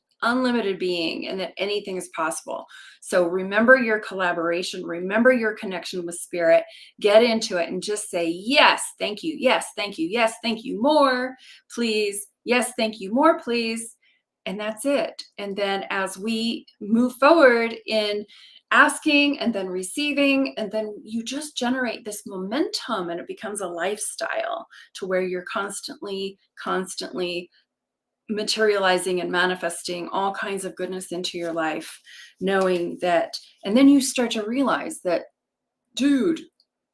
being, and that anything is possible. So remember your collaboration, remember your connection with spirit, get into it and just say, yes, thank you. Yes, thank you. Yes, thank you. More, please. Yes, thank you. More, please. And that's it. And then as we move forward in asking and then receiving, and then you just generate this momentum, and it becomes a lifestyle to where you're constantly materializing and manifesting all kinds of goodness into your life, knowing that. And then you start to realize that, dude,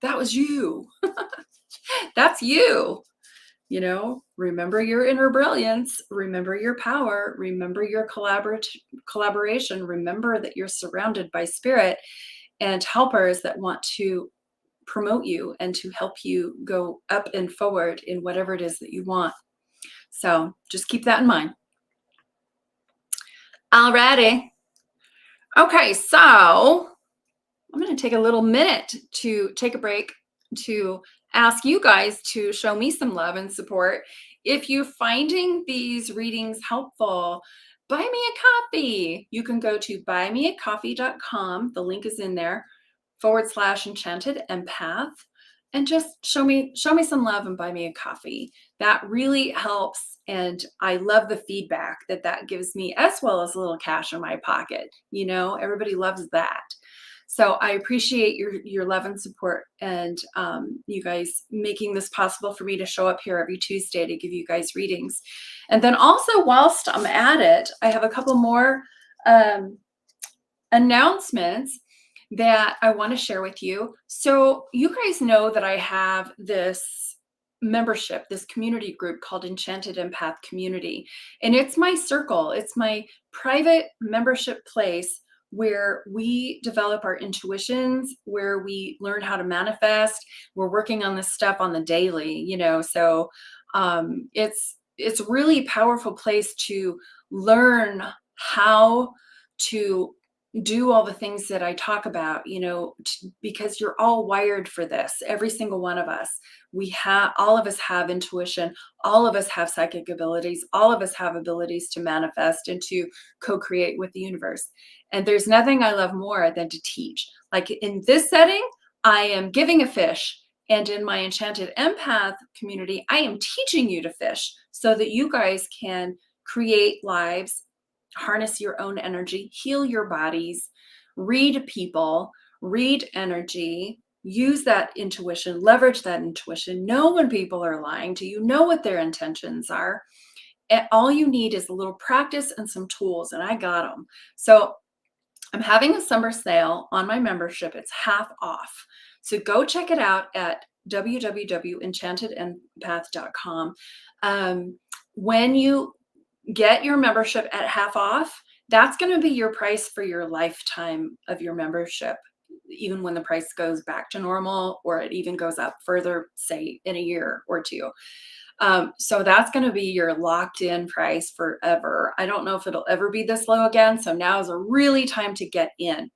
that was you. That's you. Remember your inner brilliance, remember your power, remember your collaboration, remember that you're surrounded by spirit and helpers that want to promote you and to help you go up and forward in whatever it is that you want. So just keep that in mind. Alrighty. Okay, so I'm going to take a little minute to take a break to ask you guys to show me some love and support. If you're finding these readings helpful, buy me a coffee. You can go to buymeacoffee.com. The link is in there, /Enchanted Empath. And just show me some love and buy me a coffee. That really helps. And I love the feedback that gives me, as well as a little cash in my pocket. Everybody loves that. So I appreciate your love and support, and you guys making this possible for me to show up here every Tuesday to give you guys readings. And then also, whilst I'm at it, I have a couple more um, announcements that I want to share with you. So you guys know that I have this membership, this community group called Enchanted Empath Community. And it's my circle. It's my private membership place where we develop our intuitions, where we learn how to manifest. We're working on this stuff on the daily, so it's really a powerful place to learn how to do all the things that I talk about, because you're all wired for this. Every single one of us. All of us have intuition. All of us have psychic abilities. All of us have abilities to manifest and to co-create with the universe. And there's nothing I love more than to teach. Like in this setting, I am giving a fish. And in my Enchanted Empath community, I am teaching you to fish so that you guys can create lives, harness your own energy, heal your bodies, read people, read energy, use that intuition, leverage that intuition, know when people are lying to you, know what their intentions are. And all you need is a little practice and some tools, and I got them. So I'm having a summer sale on my membership. It's half off. So go check it out at www.enchantedempath.com. When you get your membership at half off, that's going to be your price for your lifetime of your membership, even when the price goes back to normal, or it even goes up further, say in a year or two. So that's going to be your locked in price forever. I don't know if it'll ever be this low again. So now is a really time to get in.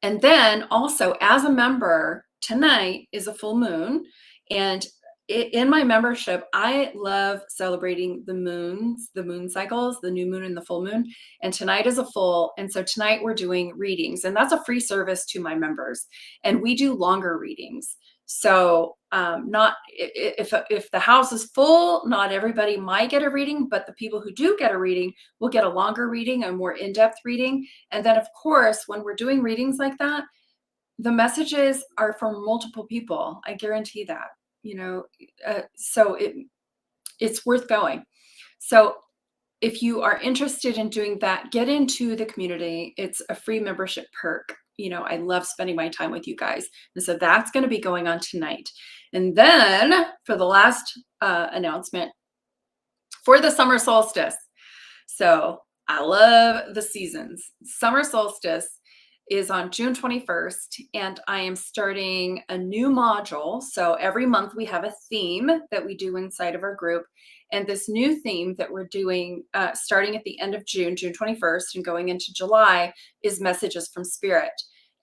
And then also, as a member, tonight is a full moon, and in my membership, I love celebrating the moon cycles, the new moon and the full moon. And tonight is a full. And so tonight we're doing readings, and that's a free service to my members. And we do longer readings. So not if the house is full, not everybody might get a reading, but the people who do get a reading will get a longer reading, a more in-depth reading. And then of course, when we're doing readings like that, the messages are from multiple people. I guarantee that. So it's worth going. So if you are interested in doing that, get into the community. It's a free membership perk. I love spending my time with you guys. And so that's going to be going on tonight. And then for the last announcement, for the summer solstice. So I love the seasons. Summer solstice is on June 21st, and I am starting a new module. So every month we have a theme that we do inside of our group. And this new theme that we're doing starting at the end of June, June 21st, and going into July is Messages from Spirit.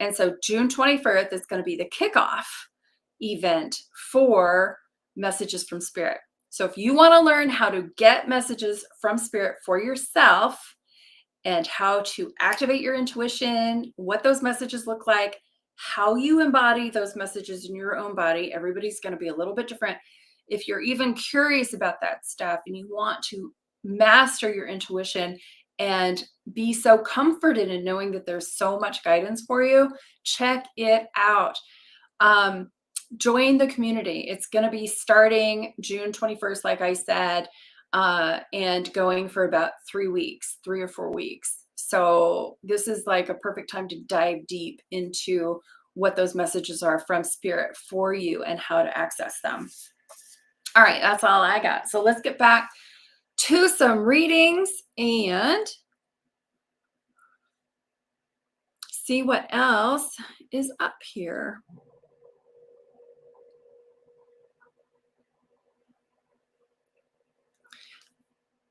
And so June 21st is going to be the kickoff event for Messages from Spirit. So if you want to learn how to get messages from Spirit for yourself, and how to activate your intuition, what those messages look like, how you embody those messages in your own body. Everybody's going to be a little bit different. If you're even curious about that stuff and you want to master your intuition and be so comforted in knowing that there's so much guidance for you, check it out. Join the community. It's going to be starting June 21st, like I said, and going for about 3 or 4 weeks. So this is like a perfect time to dive deep into what those messages are from Spirit for you and how to access them. All right, that's all I got. So let's get back to some readings and see what else is up here.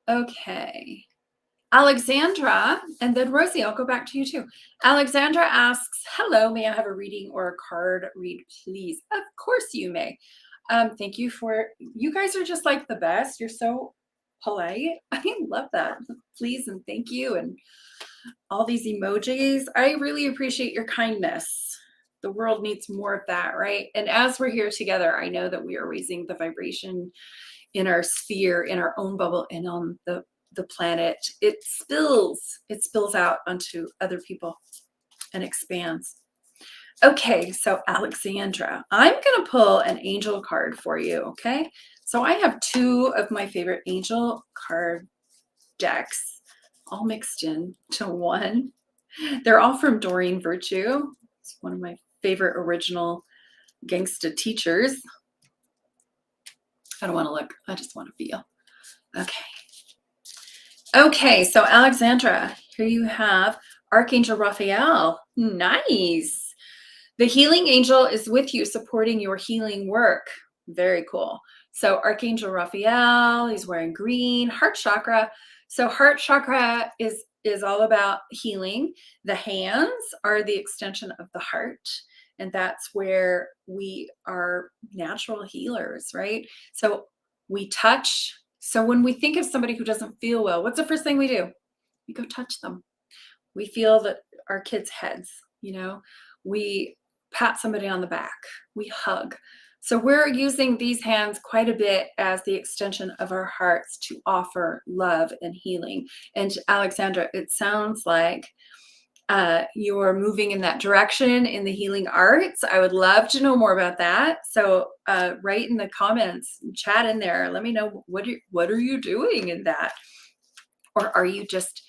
Okay. Alexandra, and then Rosie, I'll go back to you too. Alexandra asks, hello, may I have a reading or a card read, please? Of course you may. Thank you you guys are just like the best. You're so polite. I love that. Please and thank you and all these emojis. I really appreciate your kindness. The world needs more of that, right? And as we're here together, I know that we are raising the vibration in our sphere, in our own bubble, and on the planet. It spills out onto other people. and expands. Okay, so Alexandra, I'm going to pull an angel card for you, okay? So I have two of my favorite angel card decks all mixed into one. They're all from Doreen Virtue. It's one of my favorite original gangsta teachers. I don't want to look, I just want to feel. Okay. Okay, so Alexandra, here you have Archangel Raphael. Nice. The healing angel is with you, supporting your healing work. Very cool. So Archangel Raphael, he's wearing green, heart chakra. So heart chakra is all about healing. The hands are the extension of the heart. And that's where we are natural healers, right? So we touch. So when we think of somebody who doesn't feel well, what's the first thing we do? We go touch them. We feel that our kids' heads, we pat somebody on the back, we hug. So we're using these hands quite a bit as the extension of our hearts to offer love and healing. And Alexandra, it sounds like you're moving in that direction in the healing arts. I would love to know more about that. So write in the comments, chat in there. Let me know what are you doing in that? Or are you just,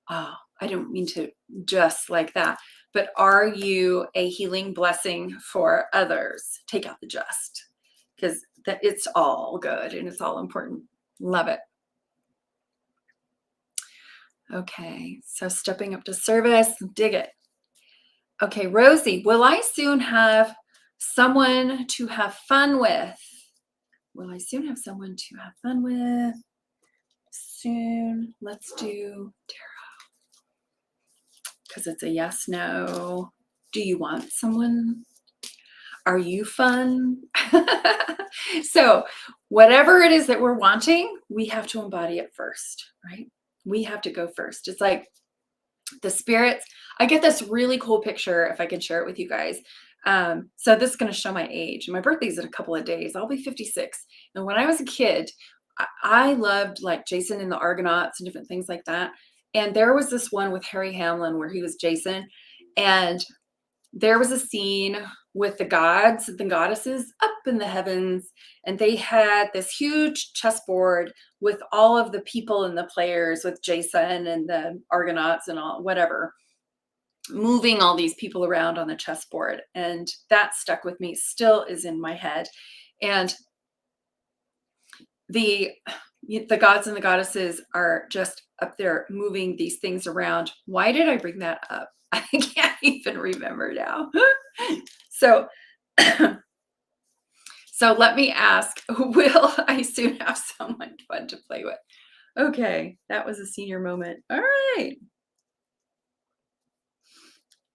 I don't mean to just like that, but are you a healing blessing for others? Take out the just, because it's all good and it's all important. Love it. Okay, so stepping up to service, dig it. Okay, Rosie, will I soon have someone to have fun with? Will I soon have someone to have fun with? Soon. Let's do tarot. Because it's a yes, no. Do you want someone? Are you fun? So whatever it is that we're wanting, we have to embody it first, right? We have to go first. It's like the spirits. I get this really cool picture, if I can share it with you guys. So this is going to show my age. My birthday's in a couple of days. I'll be 56. And when I was a kid, I loved like Jason and the Argonauts and different things like that. And there was this one with Harry Hamlin where he was Jason. And there was a scene with the gods and the goddesses up in the heavens, and they had this huge chessboard with all of the people and the players, with Jason and the Argonauts and all, whatever, moving all these people around on the chessboard. And that stuck with me, still is in my head. And the gods and the goddesses are just up there moving these things around. Why did I bring that up? I can't even remember now. So let me ask, will I soon have someone fun to play with? Okay, that was a senior moment. All right.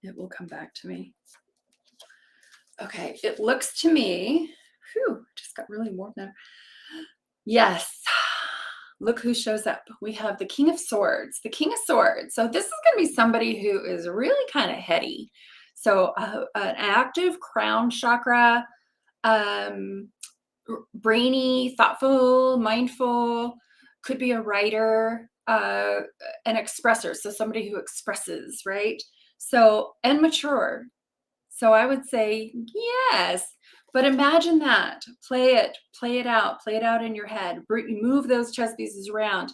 It will come back to me. Okay, it looks to me, just got really warm there. Yes. Look who shows up. We have the King of Swords. The King of Swords. So this is going to be somebody who is really kind of heady. So an active crown chakra, brainy, thoughtful, mindful, could be a writer, an expressor. So somebody who expresses, right? So, and mature. So I would say yes. But imagine that. Play it out in your head. Move those chess pieces around.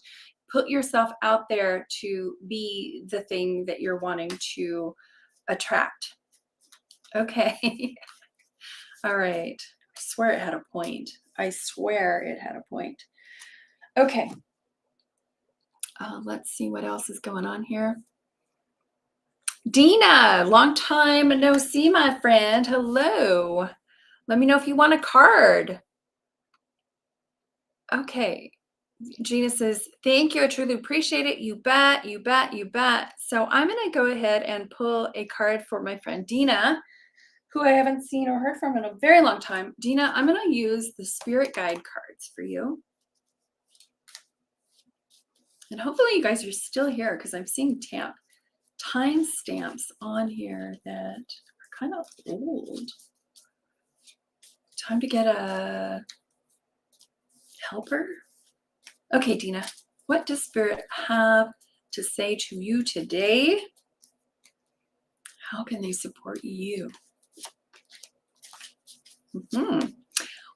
Put yourself out there to be the thing that you're wanting to attract. Okay. All right. I swear it had a point. I swear it had a point. Okay. Let's see what else is going on here. Dina, long time no see, my friend. Hello. Let me know if you want a card. Okay. Gina says, thank you. I truly appreciate it. You bet, you bet, you bet. So I'm going to go ahead and pull a card for my friend Dina, who I haven't seen or heard from in a very long time. Dina, I'm going to use the spirit guide cards for you. And hopefully you guys are still here, because I'm seeing time stamps on here that are kind of old. Time to get a helper. Okay, Dina, what does Spirit have to say to you today? How can they support you?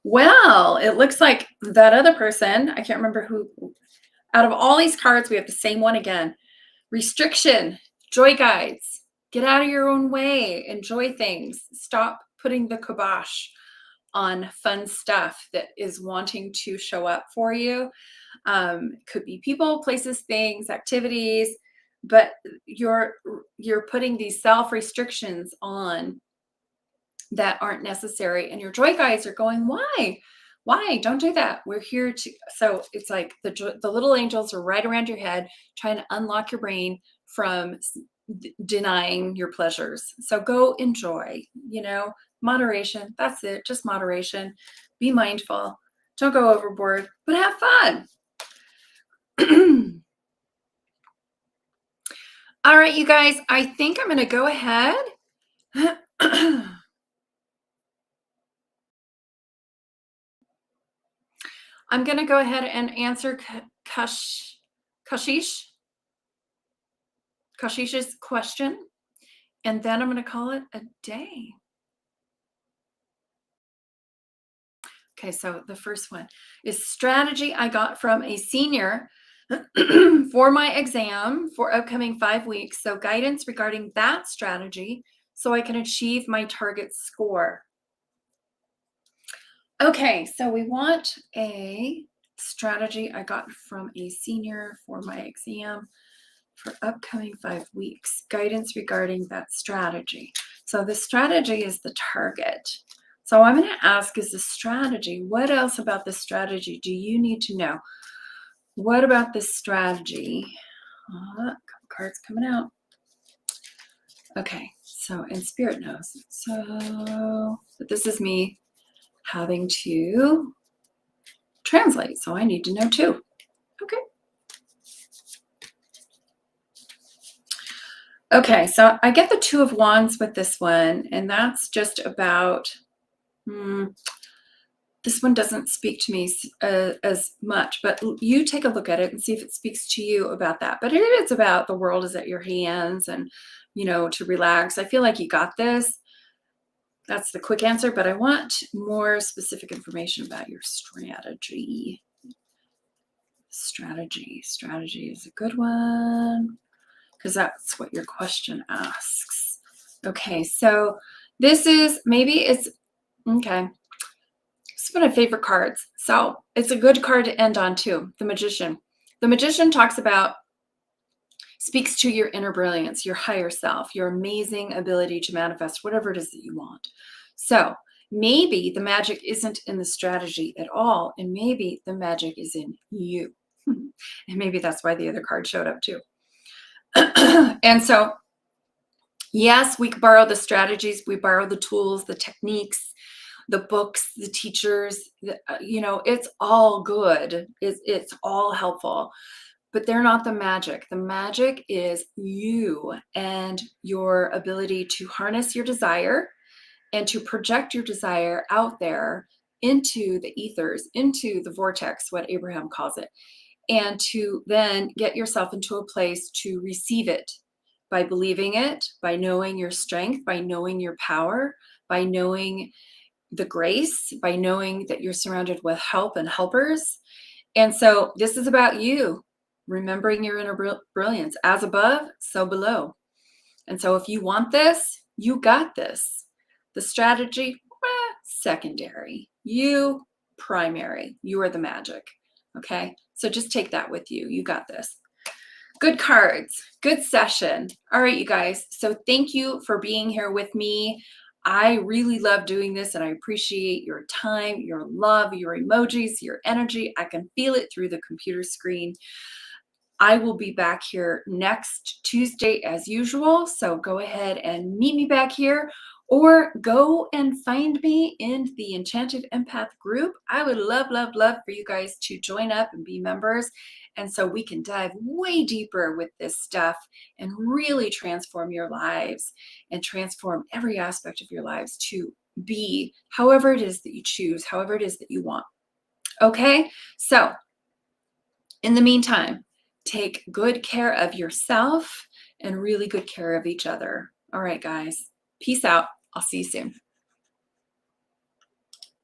Well, it looks like that other person, I can't remember who, out of all these cards, we have the same one again. Restriction, joy guides, get out of your own way, enjoy things, stop putting the kibosh on fun stuff that is wanting to show up for you. Could be people, places, things, activities, but you're putting these self restrictions on that aren't necessary, and your joy guides are going, why don't do that, we're here to. So it's like the little angels are right around your head trying to unlock your brain from denying your pleasures. So go enjoy, moderation, that's it, just moderation. Be mindful, don't go overboard, but have fun. All right, you guys, I think I'm going to go ahead. I'm going to go ahead and answer Kashish's question, and then I'm going to call it a day. Okay, so the first one is strategy I got from a senior for my exam for upcoming 5 weeks. So guidance regarding that strategy so I can achieve my target score. Okay, so we want a strategy I got from a senior for my exam for upcoming 5 weeks. Guidance regarding that strategy. So the strategy is the target. So I'm going to ask, is the strategy, what else about this strategy do you need to know? What about this strategy? Couple cards coming out. Okay, so, and Spirit knows. So, but this is me having to translate, so I need to know too. Okay. Okay, so I get the Two of Wands with this one, and that's just about, this one doesn't speak to me as much, but you take a look at it and see if it speaks to you about that. But it is about the world is at your hands and, to relax. I feel like you got this. That's the quick answer, but I want more specific information about your strategy. Strategy is a good one because that's what your question asks. Okay, so this is, maybe it's, okay. It's one of my favorite cards. So it's a good card to end on too, the Magician. The Magician speaks to your inner brilliance, your higher self, your amazing ability to manifest whatever it is that you want. So maybe the magic isn't in the strategy at all, and maybe the magic is in you. And maybe that's why the other card showed up too. And so, yes, we borrow the strategies, we borrow the tools, the techniques, the books, the teachers, it's all good. It's all helpful, but they're not the magic. The magic is you and your ability to harness your desire and to project your desire out there into the ethers, into the vortex, what Abraham calls it, and to then get yourself into a place to receive it by believing it, by knowing your strength, by knowing your power, by knowing the grace, by knowing that you're surrounded with help and helpers. And so this is about you remembering your inner brilliance, as above, so below. And so if you want this, you got this. The strategy, secondary. You, primary. You are the magic. Okay, so just take that with you. You got this. Good cards, good session. All right, you guys. So thank you for being here with me. I really love doing this, and I appreciate your time, your love, your emojis, your energy. I can feel it through the computer screen. I will be back here next Tuesday as usual. So go ahead and meet me back here, or go and find me in the Enchanted Empath group. I would love, love, love for you guys to join up and be members. And so we can dive way deeper with this stuff and really transform your lives and transform every aspect of your lives to be however it is that you choose, however it is that you want. Okay, so in the meantime, take good care of yourself and really good care of each other. All right, guys. Peace out. I'll see you soon.